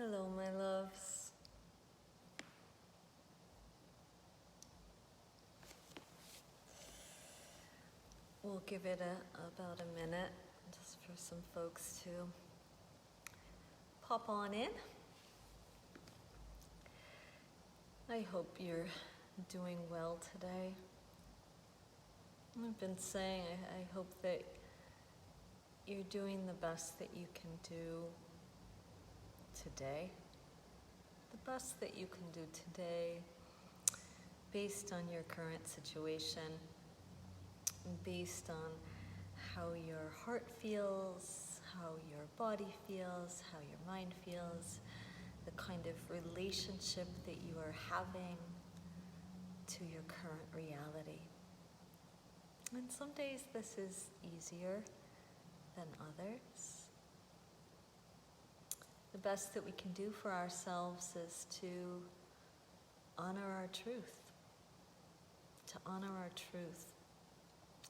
Hello, my loves. We'll give it about a minute just for some folks to pop on in. I hope you're doing well today. I've been saying I hope that you're doing the best that you can do today. The best that you can do today based on your current situation, based on how your heart feels, how your body feels, how your mind feels, the kind of relationship that you are having to your current reality. And some days this is easier than others. The best that we can do for ourselves is to honor our truth, to honor our truth.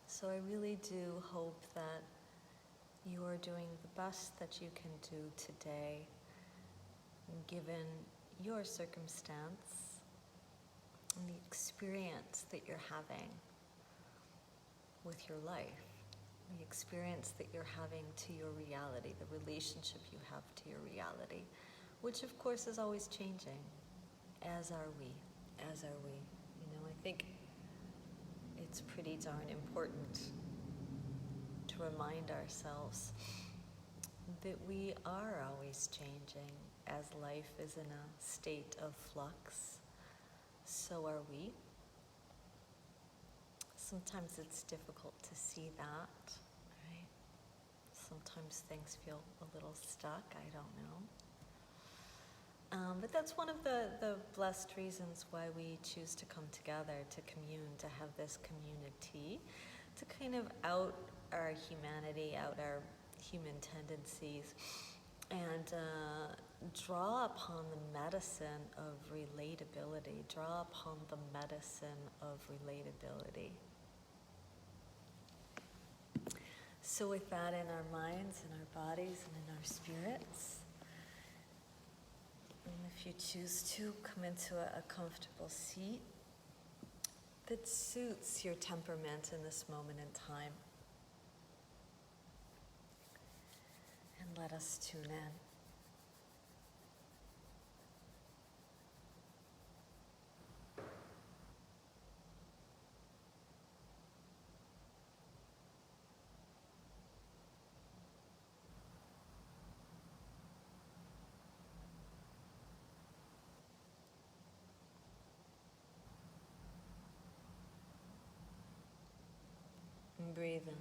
So I really do hope that you are doing the best that you can do today, given your circumstance and the experience that you're having with your life, the experience that you're having to your reality, the relationship you have to your reality, which of course is always changing, as are we. You know, I think it's pretty darn important to remind ourselves that we are always changing. As life is in a state of flux, so are we. Sometimes it's difficult to see that, right? Sometimes things feel a little stuck, I don't know. But that's one of the blessed reasons why we choose to come together, to commune, to have this community, to kind of out our humanity, out our human tendencies, and draw upon the medicine of relatability, draw upon the medicine of relatability. So with that in our minds, in our bodies, and in our spirits, and if you choose to, come into a comfortable seat that suits your temperament in this moment in time. And let us tune in. And breathe in.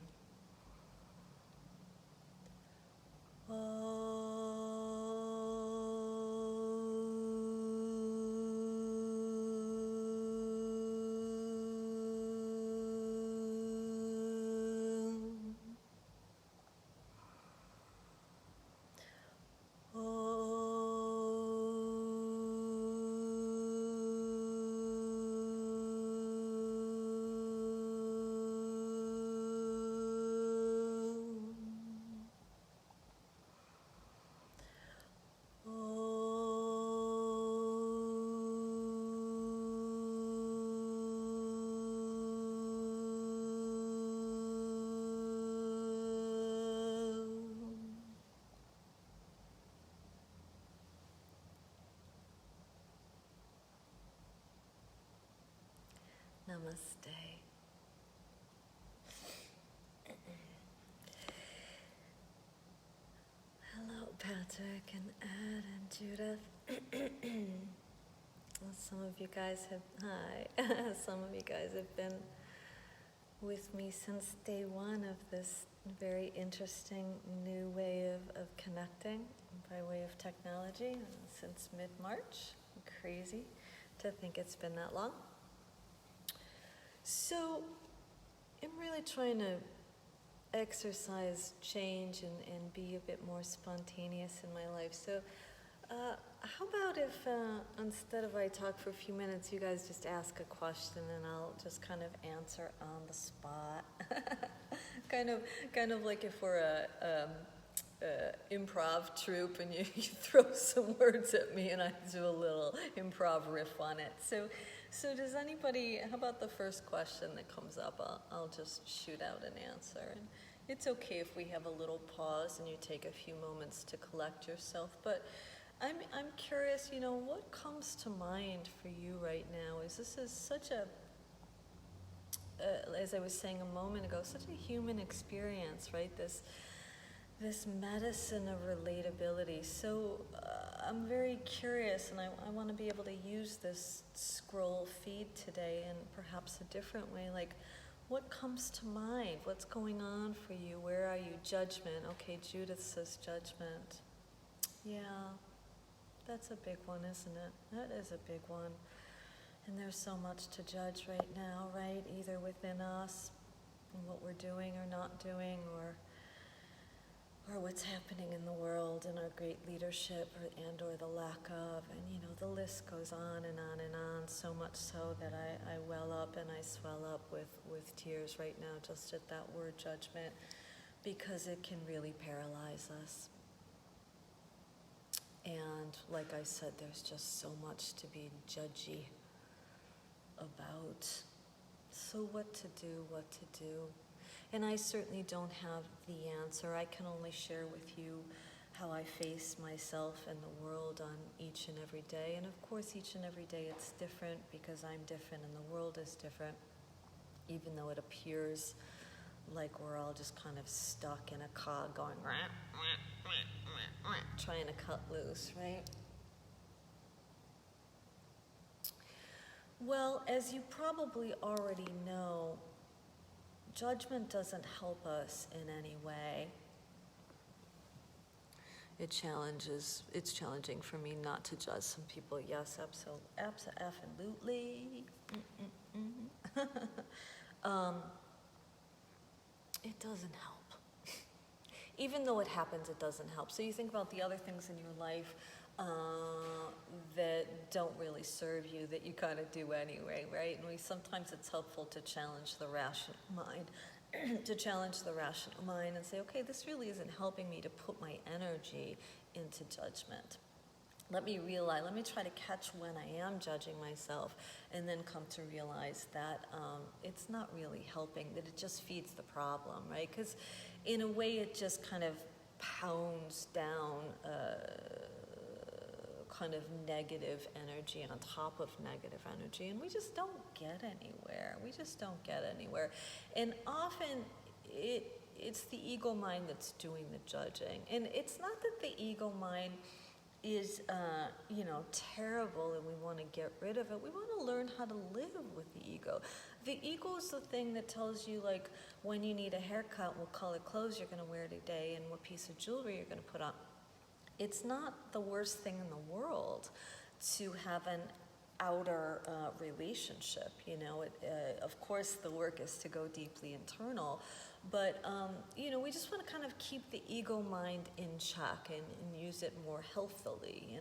Namaste. Hello, Patrick and Ed and Judith. Some of you guys have been with me since day one of this very interesting new way of connecting by way of technology, since mid-March. Crazy to think it's been that long. So I'm really trying to exercise change and be a bit more spontaneous in my life. So how about if instead of I talk for a few minutes, you guys just ask a question and I'll just kind of answer on the spot. kind of like if we're improv troupe, and you throw some words at me, and I do a little improv riff on it. So does anybody? How about the first question that comes up? I'll just shoot out an answer, and it's okay if we have a little pause and you take a few moments to collect yourself. But I'm curious. What comes to mind for you right now? This is such a as I was saying a moment ago, such a human experience, right? This medicine of relatability. So I'm very curious, and I want to be able to use this scroll feed today in perhaps a different way. Like, what comes to mind? What's going on for you? Where are you? Judgment. Okay, Judith says judgment. Yeah, that's a big one, isn't it? That is a big one. And there's so much to judge right now, right? Either within us, and what we're doing or not doing, or what's happening in the world and our great leadership or the lack of, and the list goes on and on and on, so much so that I well up and I swell up with tears right now just at that word judgment, because it can really paralyze us. And like I said, there's just so much to be judgy about. So what to do. And I certainly don't have the answer. I can only share with you how I face myself and the world on each and every day. And of course, each and every day it's different, because I'm different and the world is different, even though it appears like we're all just kind of stuck in a cog going, trying to cut loose, right? Well, as you probably already know, judgment doesn't help us in any way. It's challenging for me not to judge some people. Yes, absolutely. It doesn't help. Even though it happens, it doesn't help. So you think about the other things in your life that don't really serve you, that you kind of do anyway, right? And sometimes it's helpful to challenge the rational mind, and say, okay, this really isn't helping me to put my energy into judgment. Let me try to catch when I am judging myself, and then come to realize that it's not really helping, that it just feeds the problem, right? Because in a way it just kind of pounds down kind of negative energy on top of negative energy, and we just don't get anywhere. And often it's the ego mind that's doing the judging. And it's not that the ego mind is terrible and we want to get rid of it. We want to learn how to live with the ego. The ego is the thing that tells you, like, when you need a haircut, what color clothes you're going to wear today, and what piece of jewelry you're going to put on. It's not the worst thing in the world to have an outer relationship. Of course, the work is to go deeply internal, but we just want to kind of keep the ego mind in check and use it more healthily.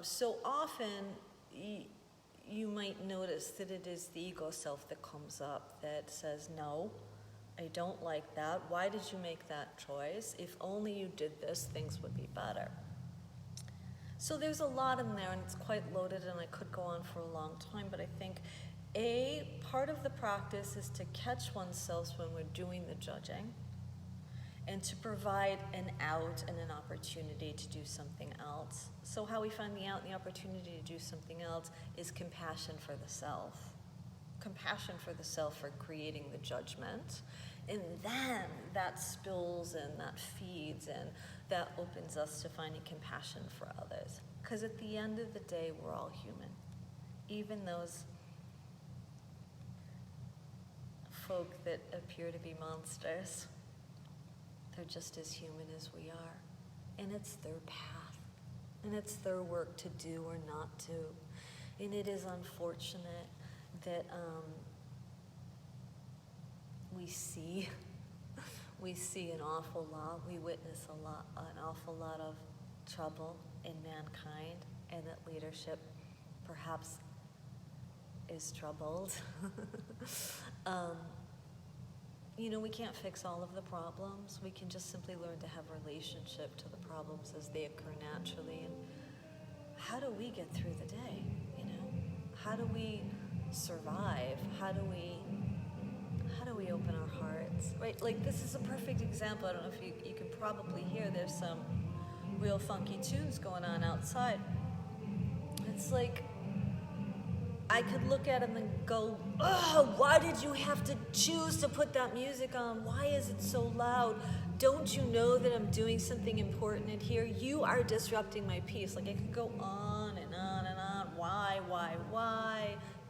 So often you might notice that it is the ego self that comes up that says, no, I don't like that. Why did you make that choice? If only you did this, things would be better. So there's a lot in there, and it's quite loaded, and I could go on for a long time, but I think part of the practice is to catch oneself when we're doing the judging, and to provide an out and an opportunity to do something else. So how we find the out and the opportunity to do something else is compassion for the self. Compassion for the self for creating the judgment. And then that spills and that feeds and that opens us to finding compassion for others. Because at the end of the day, we're all human. Even those folk that appear to be monsters, they're just as human as we are. And it's their path. And it's their work to do or not do. And it is unfortunate that we see an awful lot, we witness an awful lot of trouble in mankind, and that leadership perhaps is troubled. we can't fix all of the problems. We can just simply learn to have relationship to the problems as they occur naturally. And how do we get through the day? How do we survive? How do we open our hearts? Right? Like, this is a perfect example. I don't know if you can probably hear there's some real funky tunes going on outside. It's like, I could look at him and go, oh, why did you have to choose to put that music on? Why is it so loud? Don't you know that I'm doing something important in here? You are disrupting my peace. Like, I could go on and on and on. Why?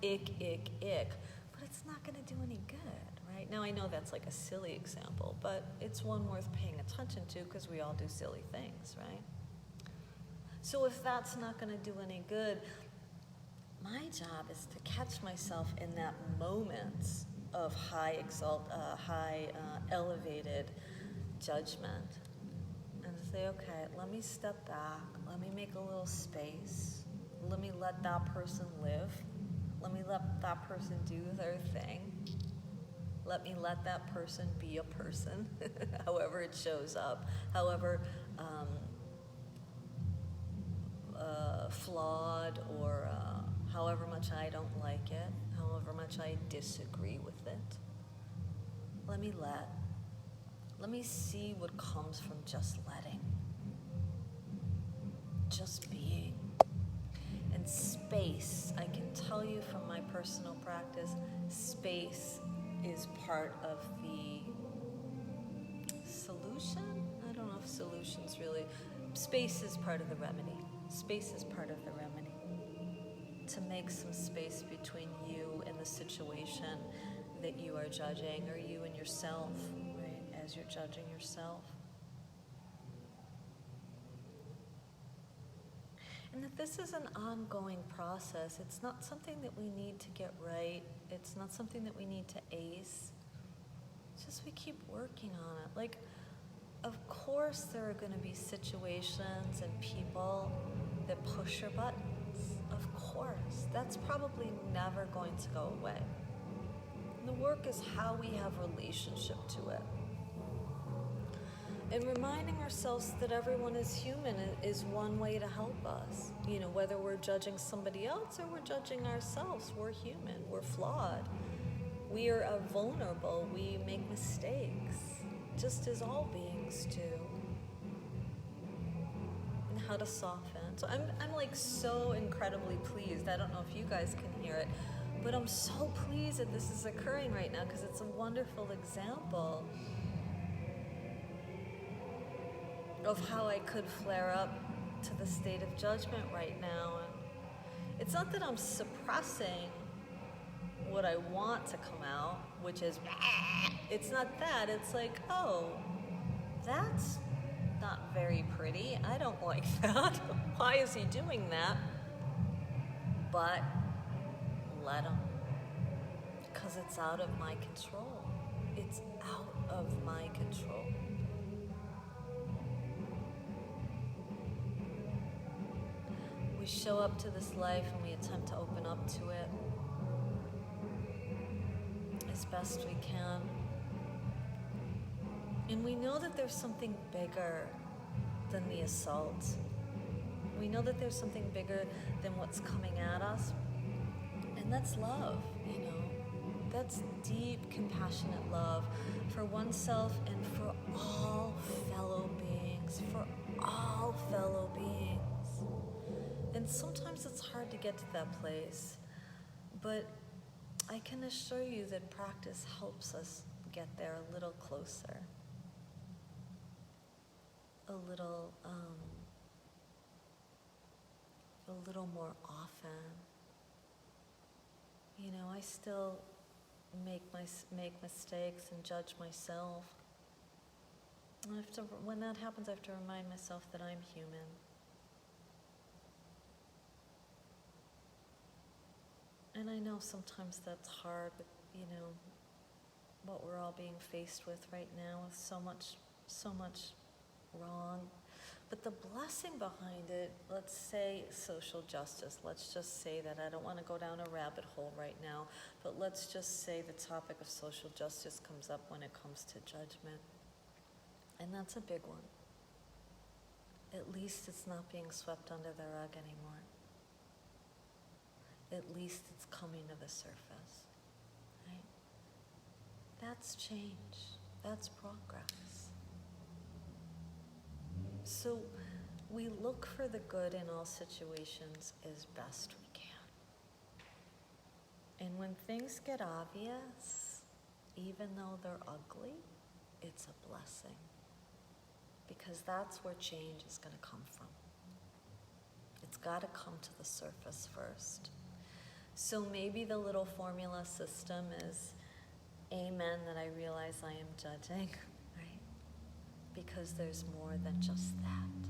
Ick. But it's not going to do any good, right? Now, I know that's like a silly example, but it's one worth paying attention to because we all do silly things, right? So if that's not going to do any good, my job is to catch myself in that moment of high elevated judgment and say, okay, let me step back, let me make a little space, let me let that person live, let me let that person do their thing, let me let that person be a person, however it shows up, however flawed or however much I don't like it, however much I disagree with it. Let me see what comes from just letting, just being. And space, I can tell you from my personal practice, space is part of the solution? I don't know if solution's really, space is part of the remedy. Space is part of the remedy. To make some space between you and the situation that you are judging, or you and yourself, right, as you're judging yourself. And that this is an ongoing process. It's not something that we need to get right. It's not something that we need to ace. It's just we keep working on it. Like, of course there are going to be situations and people that push your buttons. Of course. That's probably never going to go away. And the work is how we have relationship to it. And reminding ourselves that everyone is human is one way to help us. Whether we're judging somebody else or we're judging ourselves, we're human, we're flawed. We are vulnerable, we make mistakes, just as all beings do. And how to soften. So I'm like so incredibly pleased. I don't know if you guys can hear it, but I'm so pleased that this is occurring right now because it's a wonderful example of how I could flare up to the state of judgment right now. And it's not that I'm suppressing what I want to come out, which is, it's not that. It's like, oh, that's not very pretty. I don't like that. Why is he doing that? But let him. Because it's out of my control. It's out of my control. We show up to this life and we attempt to open up to it as best we can. And we know that there's something bigger than the assault. We know that there's something bigger than what's coming at us. And that's love, That's deep, compassionate love for oneself and for all fellow beings, And sometimes it's hard to get to that place, but I can assure you that practice helps us get there a little closer, a little more often. I still make mistakes and judge myself. And when that happens, I have to remind myself that I'm human. And I know sometimes that's hard, but what we're all being faced with right now with so much wrong. But the blessing behind it, let's say social justice, let's just say that, I don't want to go down a rabbit hole right now, but let's just say the topic of social justice comes up when it comes to judgment. And that's a big one. At least it's not being swept under the rug anymore. At least it's coming to the surface, right? That's change. That's progress. So we look for the good in all situations as best we can. And when things get obvious, even though they're ugly, it's a blessing. Because that's where change is going to come from. It's got to come to the surface first. So maybe the little formula system is, amen that I realize I am judging, right? Because there's more than just that.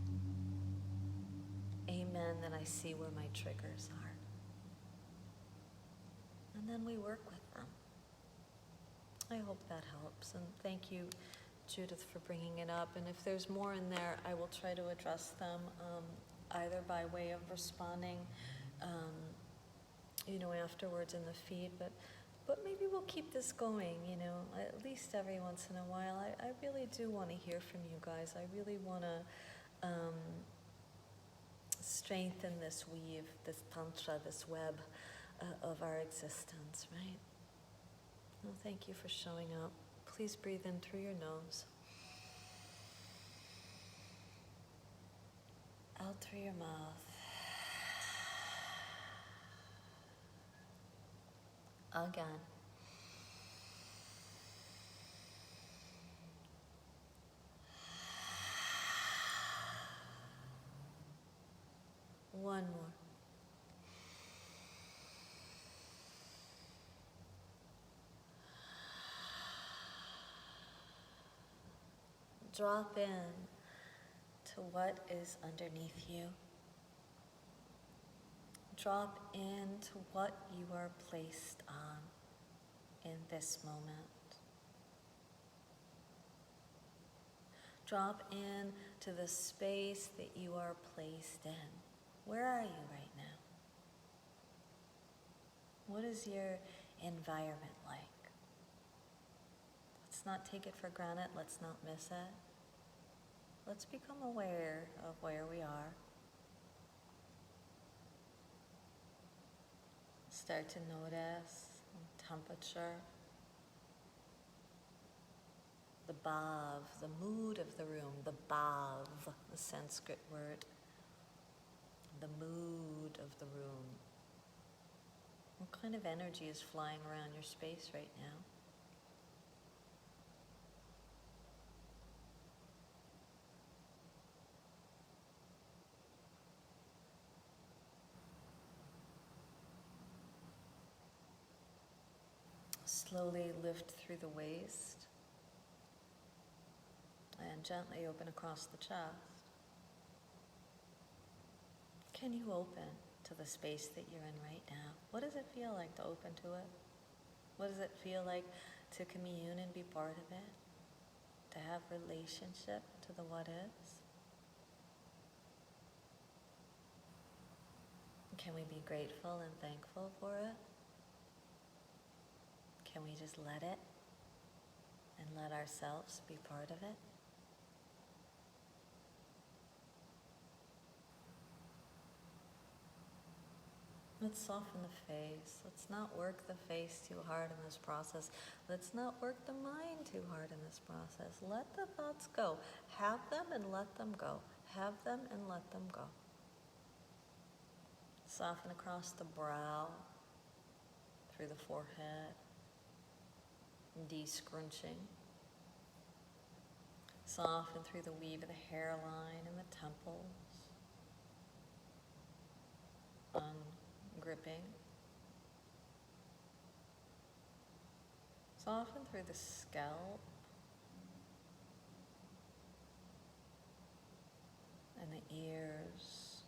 Amen that I see where my triggers are. And then we work with them. I hope that helps. And thank you, Judith, for bringing it up. And if there's more in there, I will try to address them either by way of responding afterwards in the feed, but maybe we'll keep this going, at least every once in a while. I really do want to hear from you guys. I really want to strengthen this weave, this tantra, this web of our existence, right? Well, thank you for showing up. Please breathe in through your nose. Out through your mouth. Again. One more. Drop in to what is underneath you. Drop into what you are placed on in this moment. Drop in to the space that you are placed in. Where are you right now? What is your environment like? Let's not take it for granted. Let's not miss it. Let's become aware of where we are. Start to notice temperature, the bhav, the mood of the room, the bhav, the Sanskrit word, the mood of the room. What kind of energy is flying around your space right now? Slowly lift through the waist and gently open across the chest. Can you open to the space that you're in right now? What does it feel like to open to it? What does it feel like to commune and be part of it? To have relationship to the what is? Can we be grateful and thankful for it? Can we just let it and let ourselves be part of it? Let's soften the face. Let's not work the face too hard in this process. Let's not work the mind too hard in this process. Let the thoughts go. Have them and let them go. Have them and let them go. Soften across the brow, through the forehead, de-scrunching. Soften through the weave of the hairline and the temples. Ungripping. Soften through the scalp and the ears,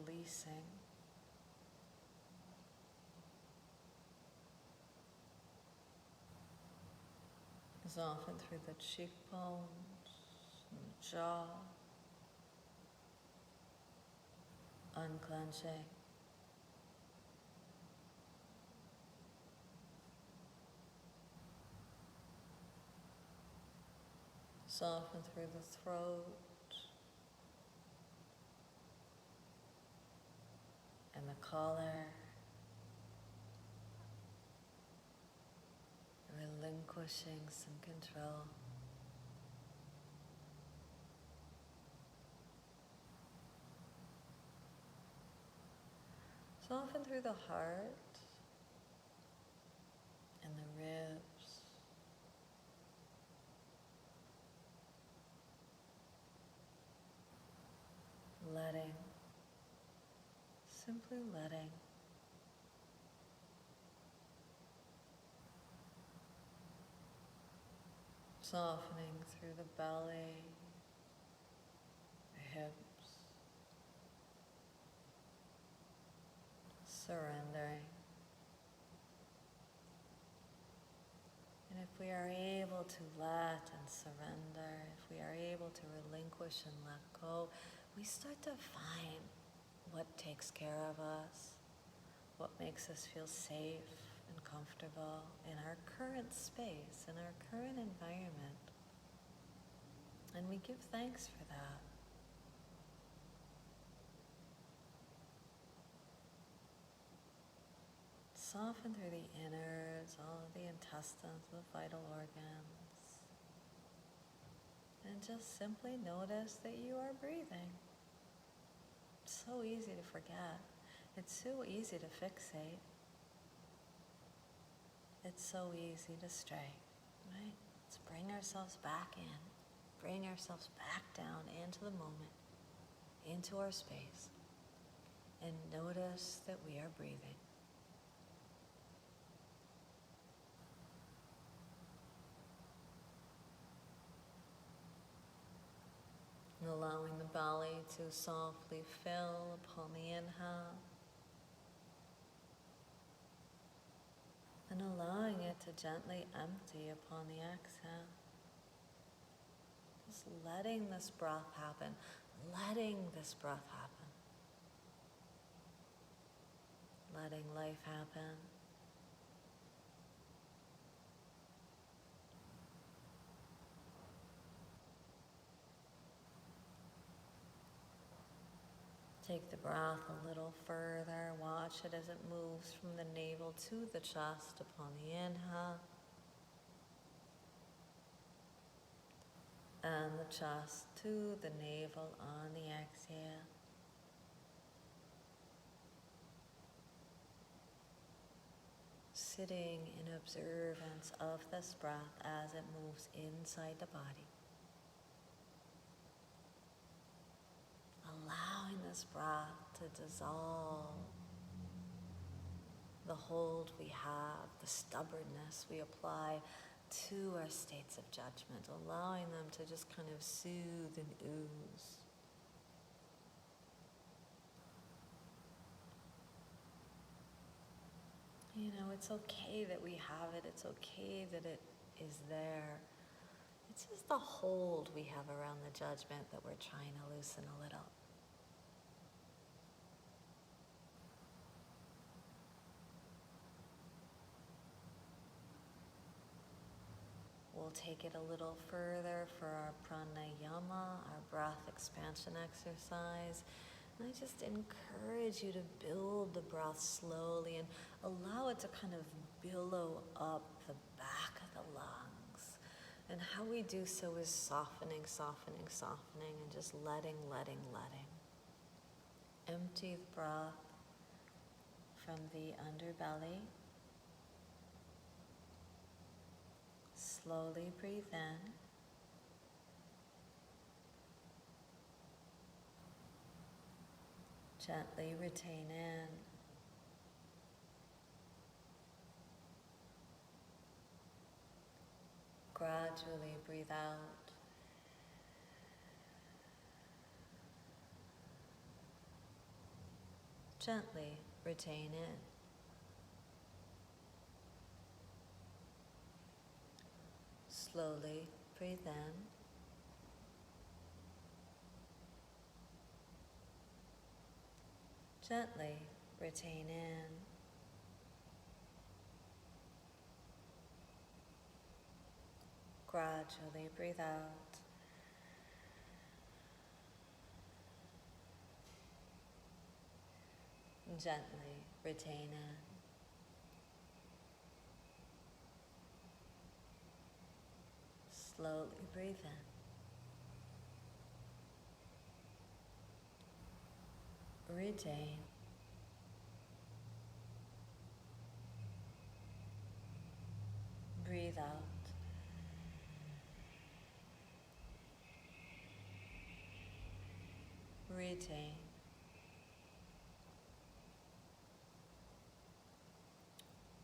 releasing. Soften through the cheekbones, jaw, unclenching. Soften through the throat and the collar, relinquishing some control. Soften through the heart and the ribs. Letting, simply letting. Softening through the belly, the hips, surrendering. And if we are able to let and surrender, if we are able to relinquish and let go, we start to find what takes care of us, what makes us feel safe and comfortable in our current space, in our current environment. And we give thanks for that. Soften through the innards, all of the intestines, the vital organs. And just simply notice that you are breathing. It's so easy to forget. It's so easy to fixate. It's so easy to stray, right? Let's bring ourselves back in. Bring ourselves back down into the moment, into our space, and notice that we are breathing. And allowing the belly to softly fill upon the inhale, and allowing it to gently empty upon the exhale. Just letting this breath happen, letting this breath happen, letting life happen. Take the breath a little further. Watch it as it moves from the navel to the chest upon the inhale, and the chest to the navel on the exhale. Sitting in observance of this breath as it moves inside the body. Allowing this breath to dissolve the hold we have, the stubbornness we apply to our states of judgment, allowing them to just kind of soothe and ooze. You know, it's okay that we have it. It's okay that it is there. It's just the hold we have around the judgment that we're trying to loosen a little. We'll take it a little further for our pranayama, our breath expansion exercise. And I just encourage you to build the breath slowly and allow it to kind of billow up the back of the lungs. And how we do so is softening, softening, softening, and just letting, letting, letting. Empty the breath from the underbelly. Slowly breathe in. Gently retain in. Gradually breathe out. Gently retain in. Slowly breathe in. Gently retain in. Gradually breathe out. Gently retain in. Slowly breathe in. Retain. Breathe out. Retain.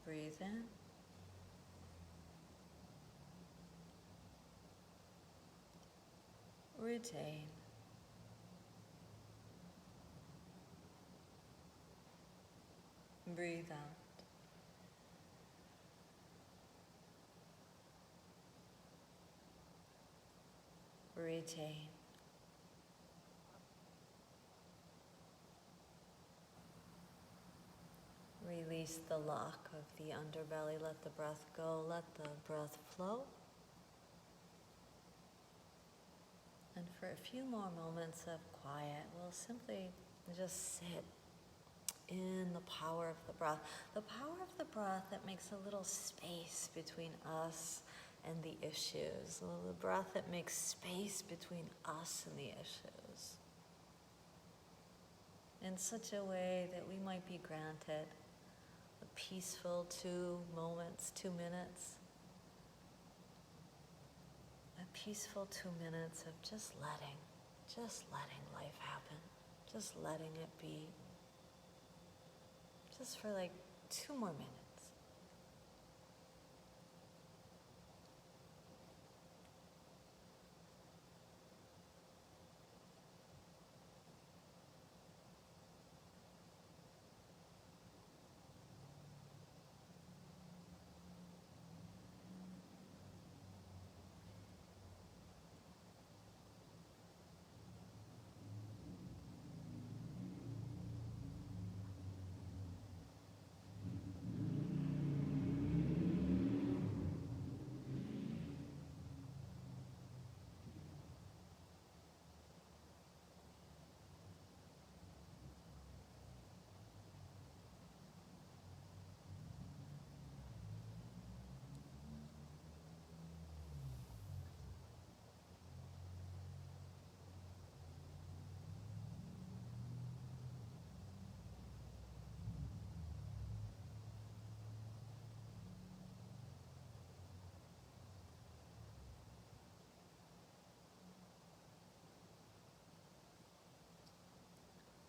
Breathe in. Retain. Breathe out. Retain. Release the lock of the underbelly. Let the breath go. Let the breath flow. And for a few more moments of quiet, we'll simply just sit in the power of the breath. The power of the breath that makes a little space between us and the issues. The breath that makes space between us and the issues. In such a way that we might be granted a peaceful 2 moments, 2 minutes. A peaceful 2 minutes of just letting life happen. Just letting it be. Just for like 2 more minutes.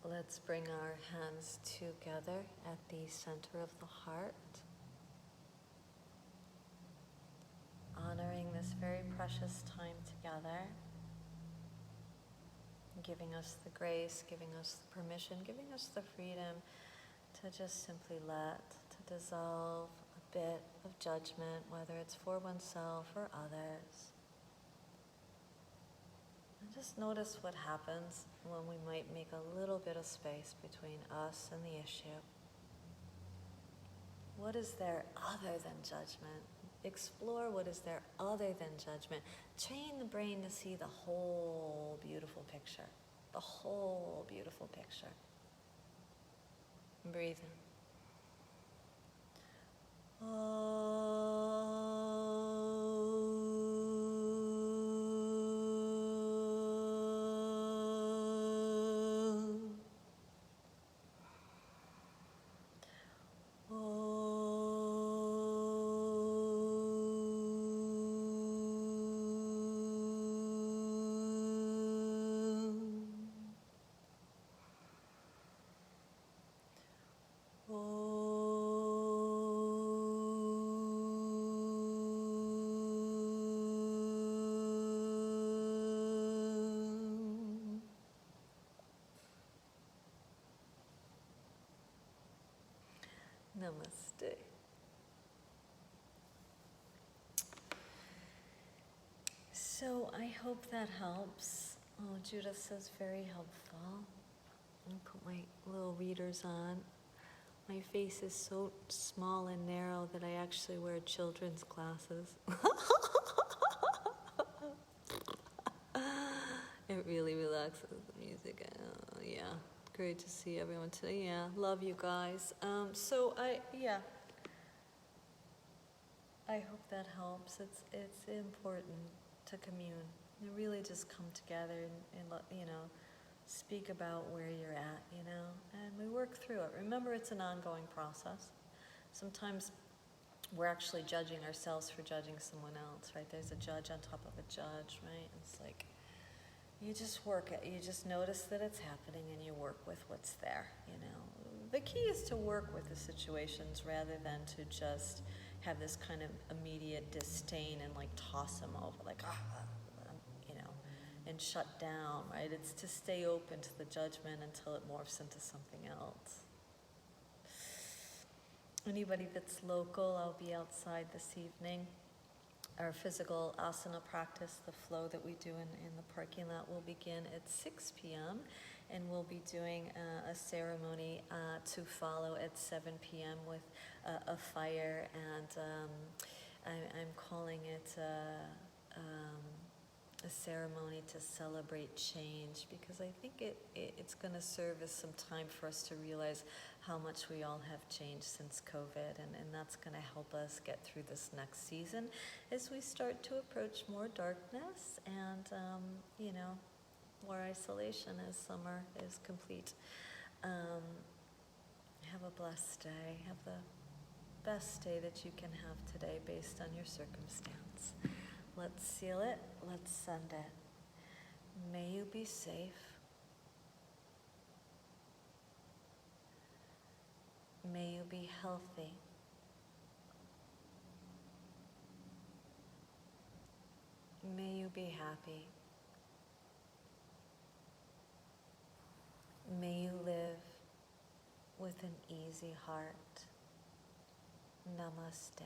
Let's bring our hands together at the center of the heart, honoring this very precious time together, giving us the grace, giving us the permission, giving us the freedom to just simply to dissolve a bit of judgment, whether it's for oneself or others. And just notice what happens when we might make a little bit of space between us and the issue. What is there other than judgment? Explore what is there other than judgment. Train the brain to see the whole beautiful picture. The whole beautiful picture. Breathe in. Namaste. So I hope that helps. Oh, Judith says very helpful. I put my little readers on. My face is so small and narrow that I actually wear children's glasses. It really relaxes the music. Yeah, great to see everyone today. Yeah, love you guys. I hope that helps. It's important to commune. You really just come together and speak about where you're at, and we work through it. Remember, it's an ongoing process. Sometimes we're actually judging ourselves for judging someone else, right? There's a judge on top of a judge, right? It's like, you just work it. You just notice that it's happening and you work with what's there, The key is to work with the situations rather than to just have this kind of immediate disdain and like toss them over, like, and shut down, right? It's to stay open to the judgment until it morphs into something else. Anybody that's local, I'll be outside this evening. Our physical asana practice, the flow that we do in the parking lot, will begin at 6 p.m. and we'll be doing a ceremony to follow at 7 p.m. with a fire, and I'm calling it a ceremony to celebrate change, because I think it's going to serve as some time for us to realize how much we all have changed since COVID, and that's going to help us get through this next season as we start to approach more darkness and, more isolation as summer is complete. Have a blessed day. Have the best day that you can have today based on your circumstance. Let's seal it. Let's send it. May you be safe. May you be healthy. May you be happy. May you live with an easy heart. Namaste.